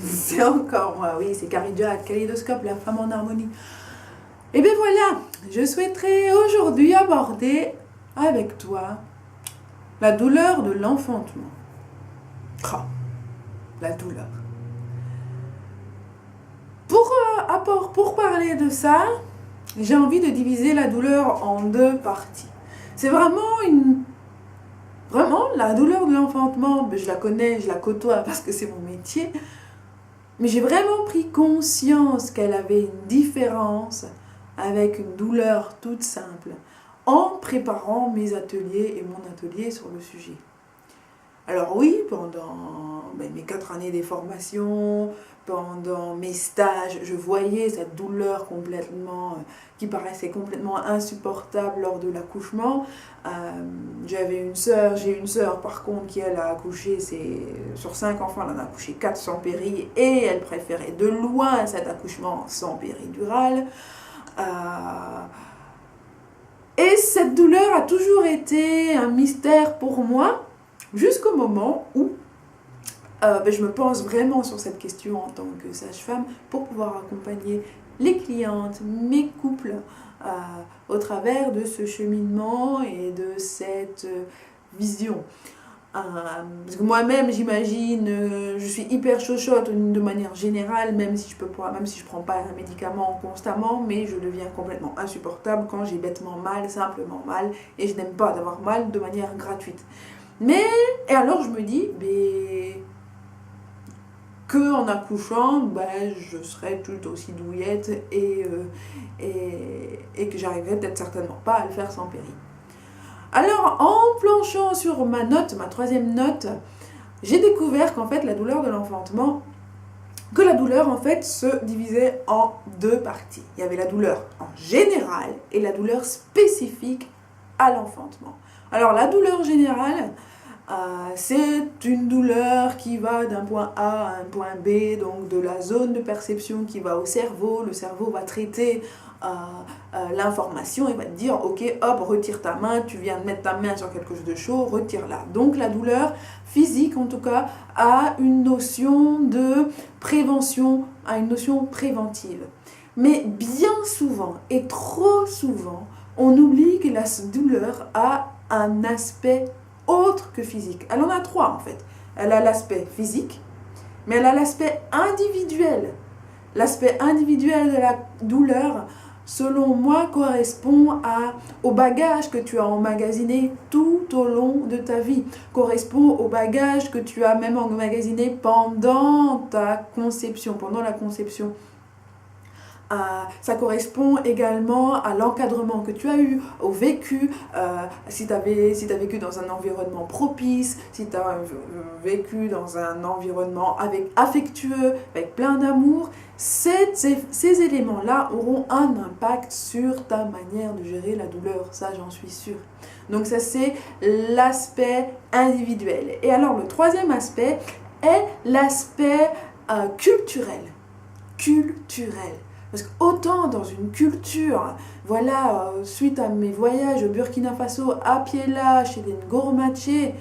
C'est encore moi, oui, c'est Carrie Jack, Kaléidoscope, la femme en harmonie. Et bien voilà, je souhaiterais aujourd'hui aborder avec toi la douleur de l'enfantement. Oh, la douleur. Pour parler de ça, j'ai envie de diviser la douleur en deux parties. C'est vraiment la douleur de l'enfantement, je la connais, je la côtoie parce que c'est mon métier. Mais j'ai vraiment pris conscience qu'elle avait une différence avec une douleur toute simple en préparant mes ateliers et mon atelier sur le sujet. Alors oui, pendant mes 4 années des formations, pendant mes stages, je voyais cette douleur qui paraissait complètement insupportable lors de l'accouchement. J'ai une sœur par contre qui elle a accouché, sur 5 enfants, elle en a accouché 4 sans péri et elle préférait de loin cet accouchement sans péridurale. Et cette douleur a toujours été un mystère pour moi, jusqu'au moment où je me pense vraiment sur cette question en tant que sage-femme pour pouvoir accompagner les clientes, mes couples, au travers de ce cheminement et de cette vision. Parce que moi-même, j'imagine, je suis hyper chochotte de manière générale, même si je prends pas un médicament constamment, mais je deviens complètement insupportable quand j'ai bêtement mal, simplement mal, et je n'aime pas d'avoir mal de manière gratuite. Et alors je me dis, qu'en accouchant, je serais tout aussi douillette et que j'arriverais peut-être certainement pas à le faire sans péri. Alors, en planchant sur ma 3e note, j'ai découvert qu'en fait, la douleur de l'enfantement, se divisait en 2 parties. Il y avait la douleur en général et la douleur spécifique à l'enfantement. Alors, la douleur générale, c'est une douleur qui va d'un point A à un point B, donc de la zone de perception qui va au cerveau. Le cerveau va traiter l'information et va te dire ok, hop, retire ta main, tu viens de mettre ta main sur quelque chose de chaud, retire-la. Donc la douleur physique en tout cas a une notion de prévention, a une notion préventive. Mais bien souvent et trop souvent, on oublie que la douleur a un aspect autre que physique. Elle en a 3 en fait. Elle a l'aspect physique, mais elle a l'aspect individuel. L'aspect individuel de la douleur, selon moi, correspond au bagage que tu as emmagasiné tout au long de ta vie, correspond au bagage que tu as même emmagasiné pendant ta conception, pendant la conception. Ça correspond également à l'encadrement que tu as eu, au vécu, si tu as vécu dans un environnement propice, si tu as vécu dans un environnement affectueux, avec plein d'amour. Ces éléments-là auront un impact sur ta manière de gérer la douleur, ça j'en suis sûre. Donc ça c'est l'aspect individuel. Et alors le 3e aspect est l'aspect culturel. Parce qu'autant dans une culture, suite à mes voyages au Burkina Faso, à Piella, chez les Ngoromache,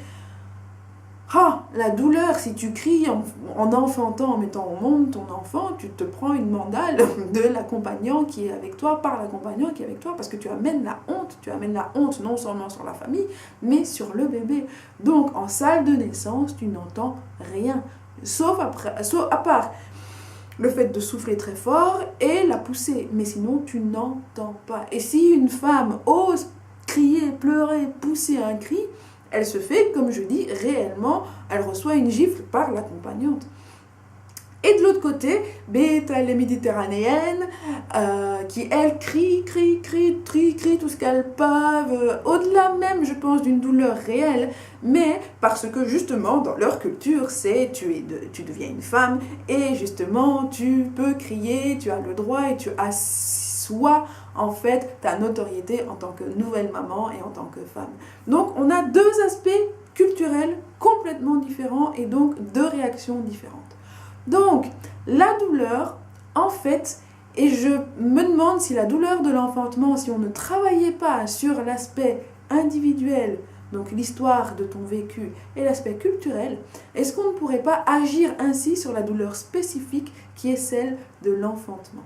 la douleur, si tu cries en enfantant, en mettant au monde ton enfant, tu te prends une mandale de l'accompagnant qui est avec toi, par l'accompagnant qui est avec toi, parce que tu amènes la honte non seulement sur la famille, mais sur le bébé. Donc en salle de naissance, tu n'entends rien, sauf à part le fait de souffler très fort et la pousser, mais sinon tu n'entends pas. Et si une femme ose crier, pleurer, pousser un cri, elle se fait, comme je dis, réellement, elle reçoit une gifle par l'accompagnante. Et de l'autre côté, t'as les méditerranéennes qui, elles, crient tout ce qu'elles peuvent, au-delà même, je pense, d'une douleur réelle, mais parce que justement, dans leur culture, tu deviens une femme et justement, tu peux crier, tu as le droit et tu assois en fait ta notoriété en tant que nouvelle maman et en tant que femme. Donc, on a 2 aspects culturels complètement différents et donc 2 réactions différentes. Donc, la douleur, en fait, et je me demande si la douleur de l'enfantement, si on ne travaillait pas sur l'aspect individuel donc l'histoire de ton vécu et l'aspect culturel, est-ce qu'on ne pourrait pas agir ainsi sur la douleur spécifique qui est celle de l'enfantement?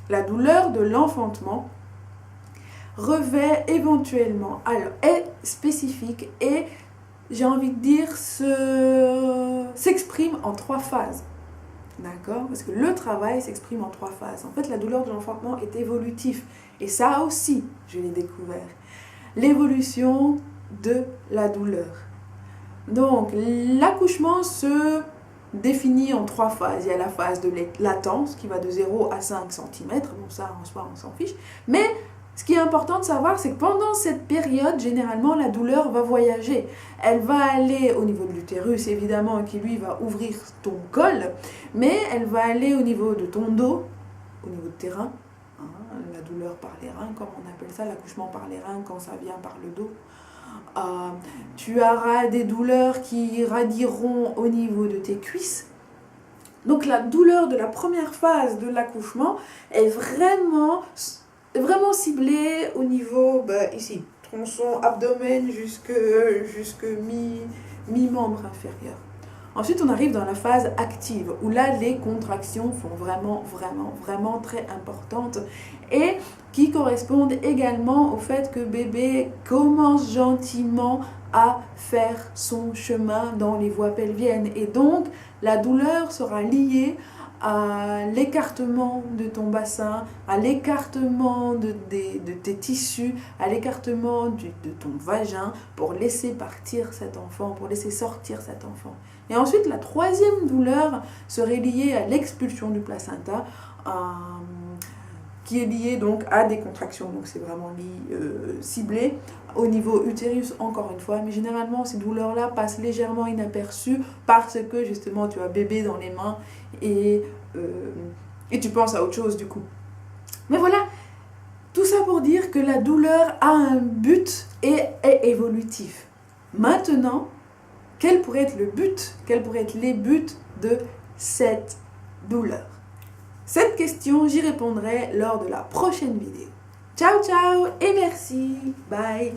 La douleur de l'enfantement revêt éventuellement, alors est spécifique et j'ai envie de dire s'exprime en 3 phases. D'accord? Parce que le travail s'exprime en 3 phases. En fait, la douleur de l'enfantement est évolutive. Et ça aussi, je l'ai découvert. L'évolution de la douleur. Donc, l'accouchement se définit en 3 phases. Il y a la phase de latence qui va de 0 à 5 cm. Bon, ça, en soi, on s'en fiche. Mais ce qui est important de savoir, c'est que pendant cette période, généralement, la douleur va voyager. Elle va aller au niveau de l'utérus, évidemment, qui lui va ouvrir ton col, mais elle va aller au niveau de ton dos, au niveau de tes reins, hein, la douleur par les reins, comme on appelle ça, l'accouchement par les reins quand ça vient par le dos. Tu auras des douleurs qui irradieront au niveau de tes cuisses. Donc la douleur de la première phase de l'accouchement est vraiment ciblée au niveau, ici, tronçon, abdomen jusque mi-membre inférieur. Ensuite, on arrive dans la phase active, où là, les contractions sont vraiment très importantes et qui correspondent également au fait que bébé commence gentiment à faire son chemin dans les voies pelviennes. Et donc, la douleur sera liée à l'écartement de ton bassin, à l'écartement de tes tissus, à l'écartement de ton vagin pour laisser partir cet enfant, pour laisser sortir cet enfant. Et ensuite, la troisième douleur serait liée à l'expulsion du placenta, qui est liée donc à des contractions. Donc c'est vraiment ciblé au niveau utérus encore une fois. Mais généralement, ces douleurs-là passent légèrement inaperçues parce que justement tu as bébé dans les mains et tu penses à autre chose du coup. Mais voilà, tout ça pour dire que la douleur a un but et est évolutif. Maintenant, quel pourrait être le but, quels pourraient être les buts de cette douleur? Cette question, j'y répondrai lors de la prochaine vidéo. Ciao, ciao et merci. Bye.